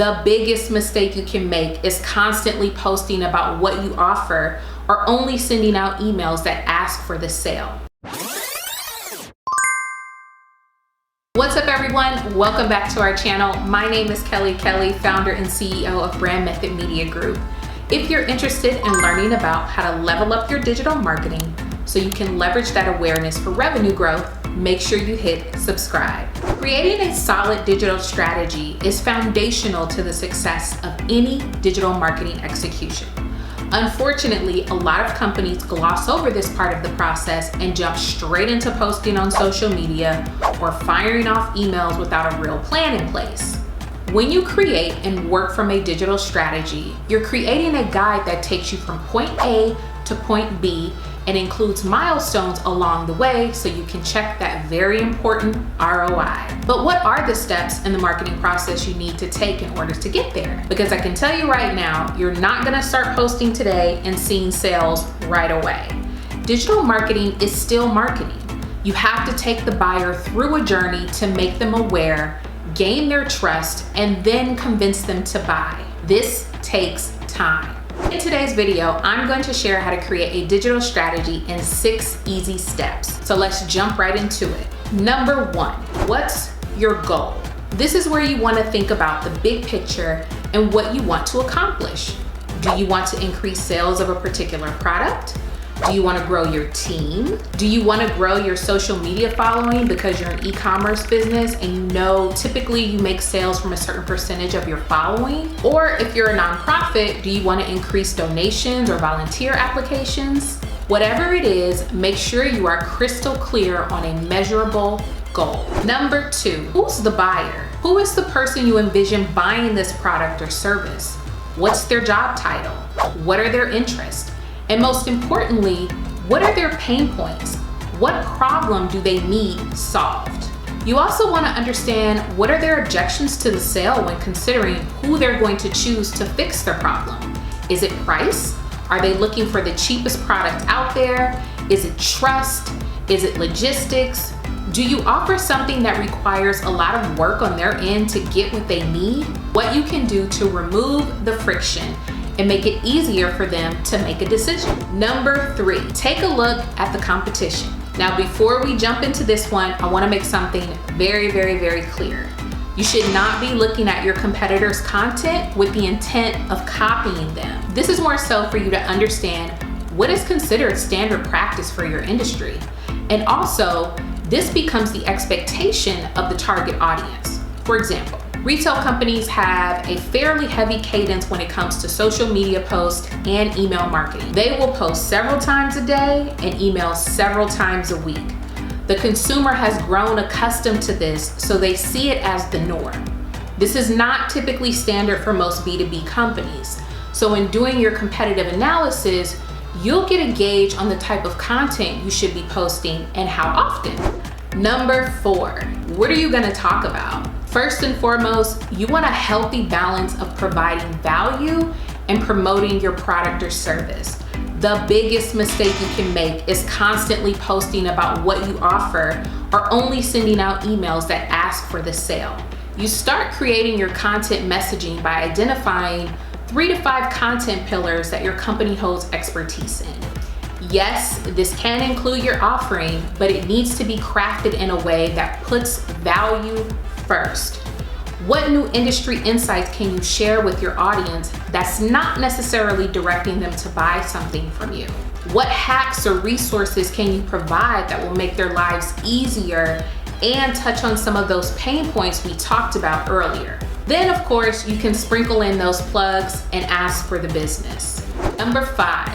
The biggest mistake you can make is constantly posting about what you offer or only sending out emails that ask for the sale. What's up everyone? Welcome back to our channel. My name is Kelly, founder and CEO of brndMethod Media Group. If you're interested in learning about how to level up your digital marketing so you can leverage that awareness for revenue growth, make sure you hit subscribe. Creating a solid digital strategy is foundational to the success of any digital marketing execution. Unfortunately, a lot of companies gloss over this part of the process and jump straight into posting on social media or firing off emails without a real plan in place. When you create and work from a digital strategy, you're creating a guide that takes you from point A to point B and includes milestones along the way so you can check that very important ROI. But what are the steps in the marketing process you need to take in order to get there? Because I can tell you right now, you're not gonna start posting today and seeing sales right away. Digital marketing is still marketing. You have to take the buyer through a journey to make them aware, gain their trust, and then convince them to buy. This takes time. In today's video, I'm going to share how to create a digital strategy in 6 easy steps. So let's jump right into it. Number 1, what's your goal? This is where you want to think about the big picture and what you want to accomplish. Do you want to increase sales of a particular product? Do you want to grow your team? Do you want to grow your social media following because you're an e-commerce business and you know typically you make sales from a certain percentage of your following? Or if you're a nonprofit, do you want to increase donations or volunteer applications? Whatever it is, make sure you are crystal clear on a measurable goal. Number 2, who's the buyer? Who is the person you envision buying this product or service? What's their job title? What are their interests? And most importantly, what are their pain points? What problem do they need solved? You also want to understand what are their objections to the sale when considering who they're going to choose to fix their problem. Is it price? Are they looking for the cheapest product out there? Is it trust? Is it logistics? Do you offer something that requires a lot of work on their end to get what they need? What you can do to remove the friction and make it easier for them to make a decision. Number 3, take a look at the competition. Now, before we jump into this one, I want to make something very clear. You should not be looking at your competitors' content with the intent of copying them. This is more so for you to understand what is considered standard practice for your industry. And also, this becomes the expectation of the target audience. For example, retail companies have a fairly heavy cadence when it comes to social media posts and email marketing. They will post several times a day and email several times a week. The consumer has grown accustomed to this, so they see it as the norm. This is not typically standard for most B2B companies. So in doing your competitive analysis, you'll get a gauge on the type of content you should be posting and how often. Number 4, what are you gonna talk about? First and foremost, you want a healthy balance of providing value and promoting your product or service. The biggest mistake you can make is constantly posting about what you offer or only sending out emails that ask for the sale. You start creating your content messaging by identifying 3 to 5 content pillars that your company holds expertise in. Yes, this can include your offering, but it needs to be crafted in a way that puts value first. What new industry insights can you share with your audience that's not necessarily directing them to buy something from you? What hacks or resources can you provide that will make their lives easier and touch on some of those pain points we talked about earlier? Then, of course, you can sprinkle in those plugs and ask for the business. Number 5,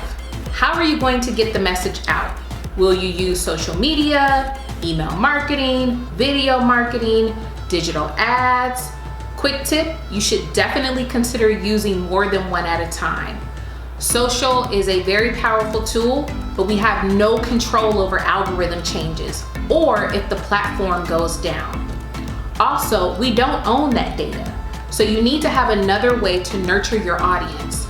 how are you going to get the message out? Will you use social media, email marketing, video marketing, digital ads? Quick tip, you should definitely consider using more than one at a time. Social is a very powerful tool, but we have no control over algorithm changes or if the platform goes down. Also, we don't own that data, so you need to have another way to nurture your audience.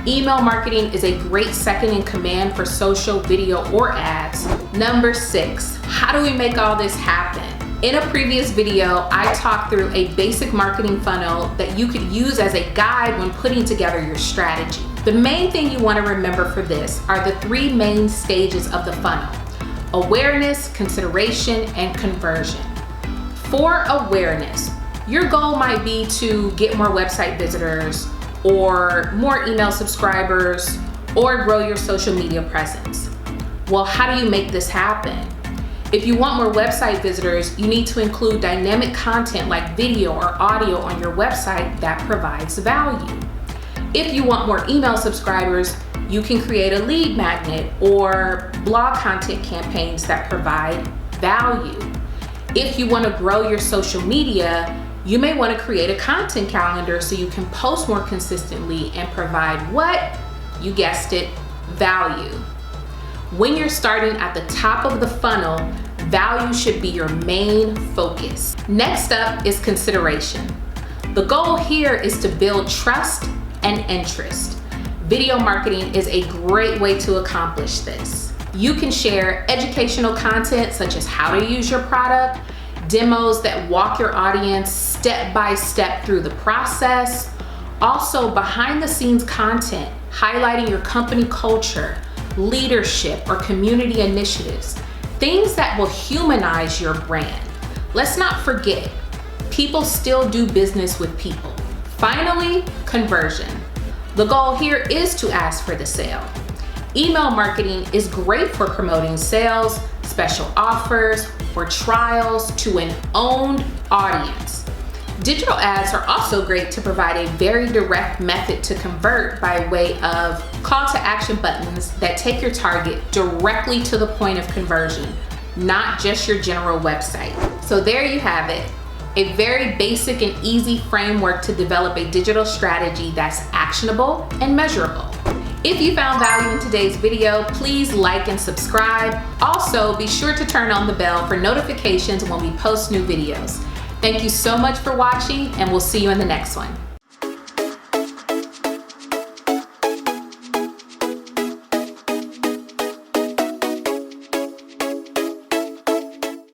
Email marketing is a great second in command for social, video, or ads. Number 6, how do we make all this happen? In a previous video, I talked through a basic marketing funnel that you could use as a guide when putting together your strategy. The main thing you want to remember for this are the 3 main stages of the funnel: awareness, consideration, and conversion. For awareness, your goal might be to get more website visitors or more email subscribers or grow your social media presence. Well, how do you make this happen? If you want more website visitors, you need to include dynamic content like video or audio on your website that provides value. If you want more email subscribers, you can create a lead magnet or blog content campaigns that provide value. If you want to grow your social media, you may want to create a content calendar so you can post more consistently and provide what? You guessed it, value. When you're starting at the top of the funnel, value should be your main focus. Next up is consideration. The goal here is to build trust and interest. Video marketing is a great way to accomplish this. You can share educational content such as how to use your product, demos that walk your audience step by step through the process, also behind the scenes content highlighting your company culture, leadership, or community initiatives, things that will humanize your brand. Let's not forget, people still do business with people. Finally, conversion. The goal here is to ask for the sale. Email marketing is great for promoting sales, special offers, or trials to an owned audience. Digital ads are also great to provide a very direct method to convert by way of call to action buttons that take your target directly to the point of conversion, not just your general website. So there you have it. A very basic and easy framework to develop a digital strategy that's actionable and measurable. If you found value in today's video, please like and subscribe. Also, be sure to turn on the bell for notifications when we post new videos. Thank you so much for watching, and we'll see you in the next one.